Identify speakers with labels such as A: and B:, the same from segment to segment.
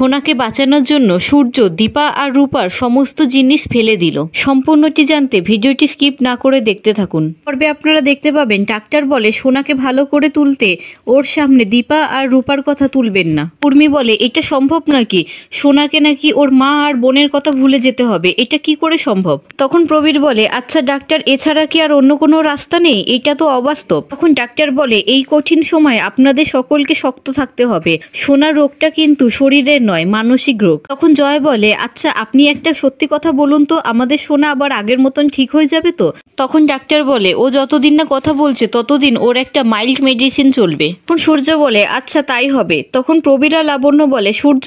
A: সোনাকে বাঁচানোর জন্য সূর্য দীপা আর রূপার সমস্ত জিনিস ফেলে দিল। সম্পূর্ণটি জানতে ভিডিওটি স্কিপ না করে দেখতে থাকুন। পর্বে আপনারা দেখতে পাবেন ডাক্তার বলে সোনাকে ভালো করে তুলতে ওর সামনে দীপা আর রূপার কথা তুলবেন না। উর্মি বলে এটা সম্ভব নাকি, সোনাকে নাকি ওর মা আর বোনের কথা ভুলে যেতে হবে, এটা কি করে সম্ভব? তখন প্রবীর বলে আচ্ছা ডাক্তার, এছাড়া কি আর অন্য কোনো রাস্তা নেই? এটা তো অবাস্তব। তখন ডাক্তার বলে এই কঠিন সময় আপনাদের সকলকে শক্ত থাকতে হবে। সোনার রোগটা কিন্তু শরীরের নয়, মানসিক রোগ। তখন জয় বলে আচ্ছা আপনি একটা সত্যি কথা বলুন তো, আমাদের সোনা আবার আগের মতন ঠিক হয়ে যাবে তো? তখন ডাক্তার বলে ও যতদিন না কথা বলছে ততদিন ওর একটা মাইল্ড মেডিসিন চলবে। তখন সূর্য বলে আচ্ছা তাই হবে। তখন প্রবীর আর লাবণ্য বলে সূর্য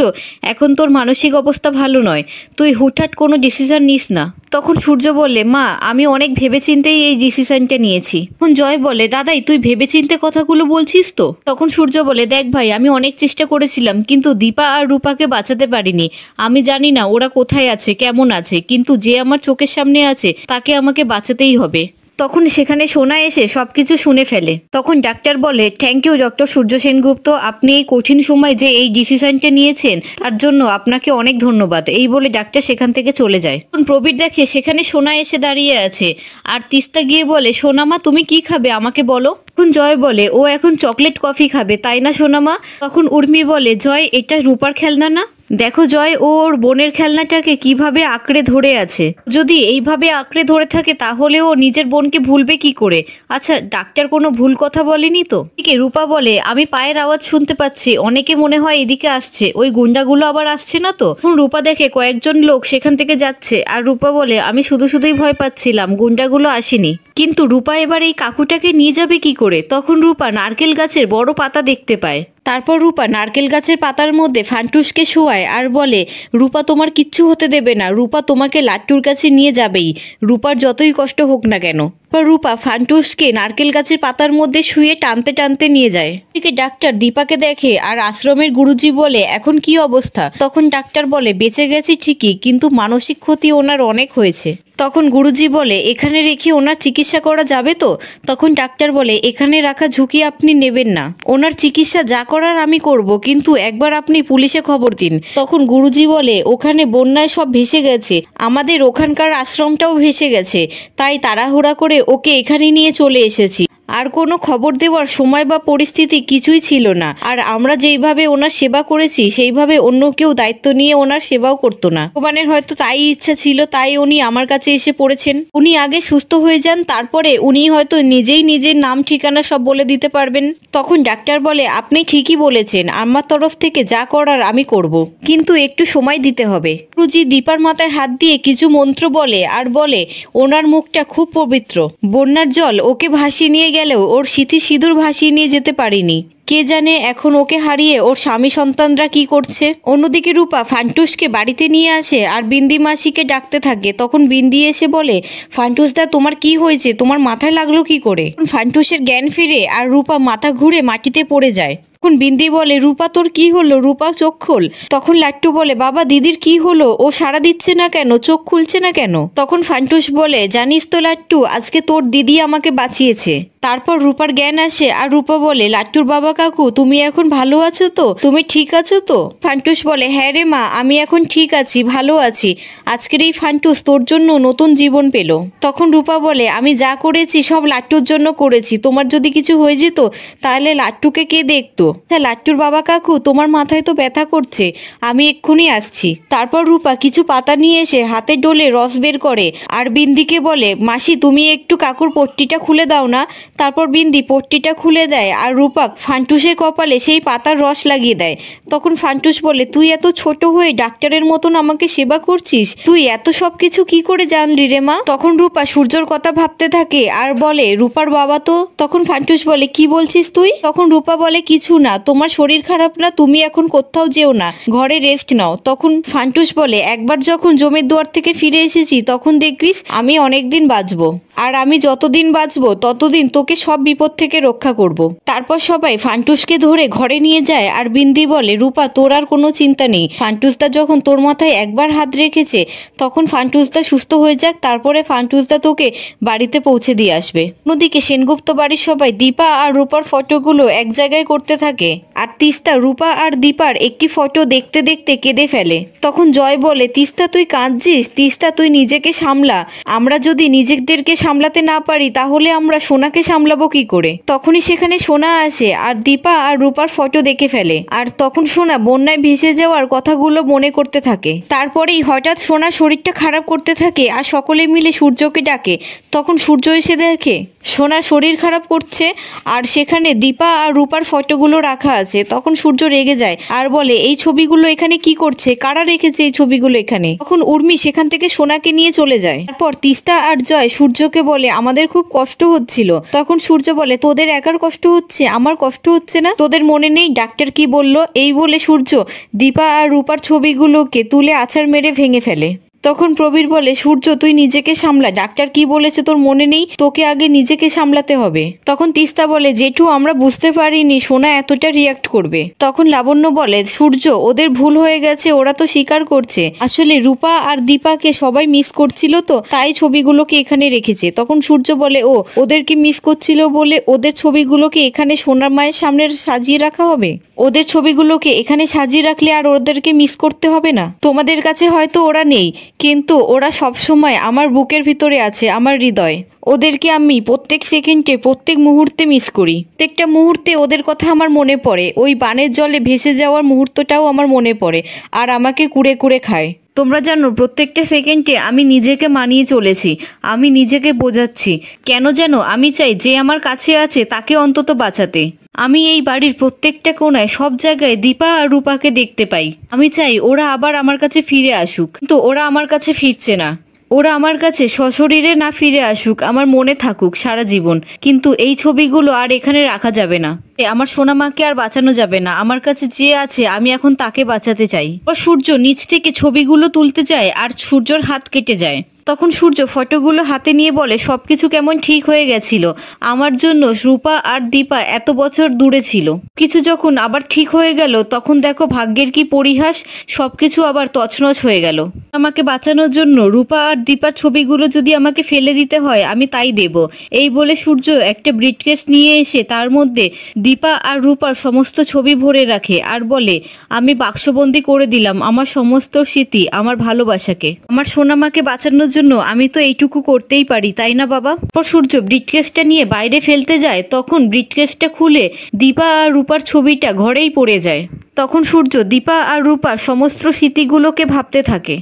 A: এখন তোর মানসিক অবস্থা ভালো নয়, তুই হুটহাট কোনো ডিসিশন নিস না। তখন সূর্য বলে মা আমি অনেক ভেবেচিন্তেই এই ডিসিশনটা নিয়েছি। তখন জয় বলে দাদাই তুই ভেবেচিন্তে কথাগুলো বলছিস তো? তখন সূর্য বলে দেখ ভাই, আমি অনেক চেষ্টা করেছিলাম কিন্তু দীপা আর রূপাকে বাঁচাতে পারিনি। আমি জানি না ওরা কোথায় আছে, কেমন আছে, কিন্তু যে আমার চোখের সামনে আছে তাকে আমাকে বাঁচাতেই হবে। তখন সেখানে সোনা এসে সবকিছু শুনে ফেলে। তখন ডাক্তার বলে থ্যাংক ইউ ডক্টর সূর্য সেনগুপ্ত, আপনি এই কঠিন সময় যে এই ডিসিশনটা নিয়েছেন তার জন্য আপনাকে অনেক ধন্যবাদ। এই বলে ডাক্তার সেখান থেকে চলে যায়। তখন প্রবীর দেখে সেখানে সোনা এসে দাঁড়িয়ে আছে আর তিস্তা গিয়ে বলে সোনামা তুমি কি খাবে আমাকে বলো। তখন জয় বলে ও এখন চকলেট কফি খাবে, তাই না সোনামা? তখন উর্মি বলে জয় এটা রূপার খেলনা না, দেখো জয় ওর বোনের খেলনাটাকে কিভাবে আঁকড়ে ধরে আছে। যদি এইভাবে আঁকড়ে ধরে থাকে তাহলে ও নিজের বোনকে ভুলবে কি করে? আচ্ছা ডাক্তার কোনো ভুল কথা বলেনি তো? ঠিক রূপা বলে আমি পায়ের আওয়াজ শুনতে পাচ্ছি, অনেকে মনে হয় এদিকে আসছে, ওই গুন্ডাগুলো আবার আসছে না তো? রূপা দেখে কয়েকজন লোক সেখান থেকে যাচ্ছে আর রূপা বলে আমি শুধুই ভয় পাচ্ছিলাম, গুন্ডাগুলো আসেনি। কিন্তু রূপা এবার এই কাকুটাকে নিয়ে যাবে কি করে? তখন রূপা নারকেল গাছের বড় পাতা দেখতে পায়। তারপর রূপা নারকেল গাছের পাতার মধ্যে ফান্টুসকে শোয়ায় আর বলে রূপা তোমার কিচ্ছু হতে দেবে না, রূপা তোমাকে লাট্টুর কাছে নিয়ে যাবেই, রূপার যতই কষ্ট হোক না কেন। রূপা ফান্টুসকে নারকেল গাছের পাতার মধ্যে শুয়ে টানতে টানতে নিয়ে যায়। এদিকে ডাক্তার দীপাকে দেখে আর আশ্রমের গুরুজি বলে এখন কি অবস্থা? তখন ডাক্তার বলে বেঁচে গেছি ঠিকই, কিন্তু মানসিক ক্ষতি ওনার অনেক হয়েছে। তখন গুরুজি বলে এখানে রেখে ওনার চিকিৎসা করা যাবে তো? তখন ডাক্তার বলে এখানে রাখা ঝুঁকি আপনি নেবেন না, ওনার চিকিৎসা যা করার আমি করব, কিন্তু একবার আপনি পুলিশে খবর দিন। তখন গুরুজি বলে ওখানে বন্যায় সব ভেসে গেছে, আমাদের ওখানকার আশ্রমটাও ভেসে গেছে, তাই তাড়াহুড়া করে ওকে এখানে নিয়ে চলে এসেছি। আর কোনো খবর দেওয়ার সময় বা পরিস্থিতি কিছুই ছিল না, আর আমরা যেইভাবে ওনার সেবা করেছি সেইভাবে অন্য কেউ দায়িত্ব নিয়ে ওনার সেবাও করতো না। ভগবানের হয়তো তাই ইচ্ছা ছিল, তাই উনি আমার কাছে এসে পড়েছেন। উনি আগে সুস্থ হয়ে যান, তারপরে উনি হয়তো নিজেই নিজের নাম ঠিকানা সব বলে দিতে পারবেন। তখন ডাক্তার বলে আপনি ঠিকই বলেছেন, আমার তরফ থেকে যা করার আমি করব, কিন্তু একটু সময় দিতে হবে। গুরুজি দীপার মাথায় হাত দিয়ে কিছু মন্ত্র বলে আর বলে ওনার মুখটা খুব পবিত্র, বন্যার জল ওকে ভাসিয়ে নিয়ে গেলেও ওর স্মৃতি সিঁদুর ভাসিয়ে নিয়ে যেতে পারিনি। কে জানে এখন ওকে হারিয়ে ওর স্বামী সন্তানরা কি করছে। অন্যদিকে রূপা ফান্টুসকে বাড়িতে নিয়ে আসে আর বিন্দি মাসিকে ডাকতে থাকে। তখন বিন্দি এসে বলে ফান্টুসদা তোমার কি হয়েছে, তোমার মাথায় লাগলো কি করে? ফান্টুসের জ্ঞান ফিরে আর রূপা মাথা ঘুরে মাটিতে পড়ে যায়। তখন বিন্দি বলে রূপা তোর কি হলো, রূপা চোখ খোল। তখন লাট্টু বলে বাবা দিদির কি হলো, ও সাড়া দিচ্ছে না কেন, চোখ খুলছে না কেন? তখন ফান্টুস বলে জানিস তো লাট্টু, আজকে তোর দিদি আমাকে বাঁচিয়েছে। তারপর রূপার জ্ঞান আসে আর রূপা বলে লাট্টুর বাবা কাকু তুমি এখন ভালো আছো তো, তুমি ঠিক আছো তো? ফান্টুস বলে হ্যাঁ রে মা, আমি এখন ঠিক আছি, ভালো আছি, আজকের এই ফান্টুস তোর জন্য নতুন জীবন পেল। তখন রূপা বলে আমি যা করেছি সব লাট্টুর জন্য করেছি, তোমার যদি কিছু হয়ে যেত তাহলে লাট্টুকে কে দেখতো? লাট্টুর বাবা কাকু তোমার মাথায় তো ব্যথা করছে, আমি এক্ষুনি আসছি। তারপর রূপা কিছু পাতা নিয়ে এসে হাতে ডোলে রস বের করে আর বিন্দিকে বলে মাসি তুমি একটু কাকুর পট্টিটা খুলে দাও না। তারপর বিন্দি পট্টিটা খুলে দেয় আর রূপা ফান্টুসের কপালে সেই পাতার রস লাগিয়ে দেয়। তখন ফান্টুস বলে তুই এত ছোট হয়ে ডাক্তারের মতন আমাকে সেবা করছিস, তুই এত সব কিছু কি করে জানলি রে মা? তখন রূপা সূর্যর কথা ভাবতে থাকে আর বলে রূপার বাবা তো। তখন ফান্টুস বলে কি বলছিস তুই? তখন রূপা বলে কিছু না, তোমার শরীর খারাপ না, তুমি এখন কোথাও যেও না, ঘরে রেস্ট নাও। তখন ফান্টুস বলে একবার যখন জমির দুয়ার থেকে ফিরে এসেছি তখন দেখবিস আমি অনেকদিন বাঁচবো, আর আমি যতদিন বাঁচবো ততদিন তোকে তোকে সব বিপদ থেকে রক্ষা করব। তারপর সবাই ফান্টুসকে ধরে ঘরে নিয়ে যায় আর বিন্দি বলে, রূপা তোর আর কোনো চিন্তা নেই, ফান্টুসদা যখন তোর মাথায় একবার হাত রেখেছে তখন ফান্টুসদা সুস্থ হয়ে যাক, তারপরে ফান্টুসদা তোকে বাড়িতে পৌঁছে দিয়ে আসবে। অন্যদিকে সেনগুপ্ত বাড়ির সবাই দীপা আর রূপার ফটোগুলো এক জায়গায় করতে থাকে আর তিস্তা রূপা আর দীপার একটি ফটো দেখতে দেখতে কেঁদে ফেলে। তখন জয় বলে, তিস্তা তুই কাঁদছিস? তিস্তা তুই নিজেকে সামলা, আমরা যদি নিজেদেরকে সামলাতে না পারি তাহলে আমরা সোনাকে সামলাবো কি করে? তখনই সেখানে সোনা আসে আর দীপা আর রূপার ফটো দেখে ফেলে আর তখন সোনা বন্যায় ভেসে যাওয়ার কথাগুলো মনে করতে থাকে। তারপরেই হঠাৎ সোনার শরীরটা খারাপ করতে থাকে আর সকলে মিলে সূর্যকে ডাকে। তখন সূর্য এসে দেখে সোনার শরীর খারাপ করছে আর সেখানে দীপা আর রূপার ফটোগুলো রাখা আছে। তখন সূর্য রেগে যায় আর বলে, এই ছবিগুলো এখানে কি করছে? কারা রেখেছে এই ছবিগুলো এখানে? তখন উর্মি সেখান থেকে সোনাকে নিয়ে চলে যায়। তারপর তিস্তা আর জয় সূর্যকে বলে, আমাদের খুব কষ্ট হচ্ছিল। তখন সূর্য বলে, তোদের একার কষ্ট হচ্ছে, আমার কষ্ট হচ্ছে না? তোদের মনে নেই ডাক্তার কি বলল? এই বলে সূর্য দীপা আর রূপার ছবিগুলোকে তুলে আছাড় মেরে ভেঙে ফেলে। তখন প্রবীর বলে, সূর্য তুই নিজেকে সামলা, ডাক্তার কি বলেছে তোর মনে নেই? তোকে আগে নিজেকে সামলাতে হবে। তখন তিস্তা বলে, জেঠু আমরা বুঝতে পারিনি সোনা এতটা রিয়াক্ট করবে। তখন লাবণ্য বলে, সূর্য ওদের ভুল হয়ে গেছে, ওরা তো স্বীকার করছে, আসলে রূপা আর দীপাকে সবাই মিস করছিল তো তাই ছবিগুলোকে এখানে রেখেছে। তখন সূর্য বলে, ও ওদেরকে মিস করছিল বলে ওদের ছবিগুলোকে এখানে সোনার মায়ের সামনে সাজিয়ে রাখা হবে? ওদের ছবিগুলোকে এখানে সাজিয়ে রাখলে আর ওদেরকে মিস করতে হবে না? তোমাদের কাছে হয়তো ওরা নেই, কিন্তু ওরা সবসময় আমার বুকের ভিতরে আছে, আমার হৃদয়। ওদেরকে আমি প্রত্যেক সেকেন্ডে প্রত্যেক মুহূর্তে মিস করি, প্রত্যেকটা মুহূর্তে ওদের কথা আমার মনে পড়ে। ওই বানের জলে ভেসে যাওয়ার মুহূর্তটাও আমার মনে পড়ে আর আমাকে কুড়ে কুড়ে খায়। তোমরা জানো প্রত্যেকটা সেকেন্ডে আমি নিজেকে মানিয়ে চলেছি, আমি নিজেকে বোঝাচ্ছি কেন যেন আমি চাই যে আমার কাছে আছে তাকে অন্তত বাঁচাতে। আমি এই বাড়ির প্রত্যেকটা কোণায় সব জায়গায় দীপা আর রূপাকে দেখতে পাই। আমি চাই ওরা আবার আমার কাছে ফিরে আসুক, কিন্তু ওরা আমার কাছে ফিরছে না। ওরা আমার কাছে সশরীরে না ফিরে আসুক, আমার মনে থাকুক সারা জীবন, কিন্তু এই ছবিগুলো আর এখানে রাখা যাবে না। আমার সোনামাকে আর বাঁচানো যাবে না, আমার কাছে যে আছে আমি এখন তাকে বাঁচাতে চাই। সূর্য নিচ থেকে ছবিগুলো তুলতে যায় আর সূর্যর হাত কেটে যায়। তখন সূর্য ফটোগুলো হাতে নিয়ে বলে, সবকিছু কেমন ঠিক হয়ে গেছিল, আমার জন্য রূপা আর দীপা এত বছর দূরে ছিল, কিছু যখন আবার ঠিক হয়ে গেল তখন দেখো ভাগ্যের কি পরিহাস, সবকিছু আবার তছনছ হয়ে গেল। আমাকে বাঁচানোর জন্য রূপা আর দীপার ছবিগুলো যদি আমাকে ফেলে দিতে হয় আমি তাই দেব। এই বলে সূর্য একটা ব্রিটকেস নিয়ে এসে তার মধ্যে দীপা আর রূপার সমস্ত ছবি ভরে রাখে আর বলে, আমি বাক্সবন্দি করে দিলাম আমার সমস্ত স্মৃতি, আমার ভালোবাসাকে। আমার সোনামাকে বাঁচানোর জন্য আমি তো এইটুকু করতেই পারি, তাই না বাবা? পর সূর্য ব্রিটকেসটা নিয়ে বাইরে ফেলতে যায়, তখন ব্রিটকেসটা খুলে দীপা আর রূপার ছবিটা ঘরেই পড়ে যায়। তখন সূর্য দীপা আর রূপার সমস্ত স্মৃতিগুলোকে ভাবতে থাকে।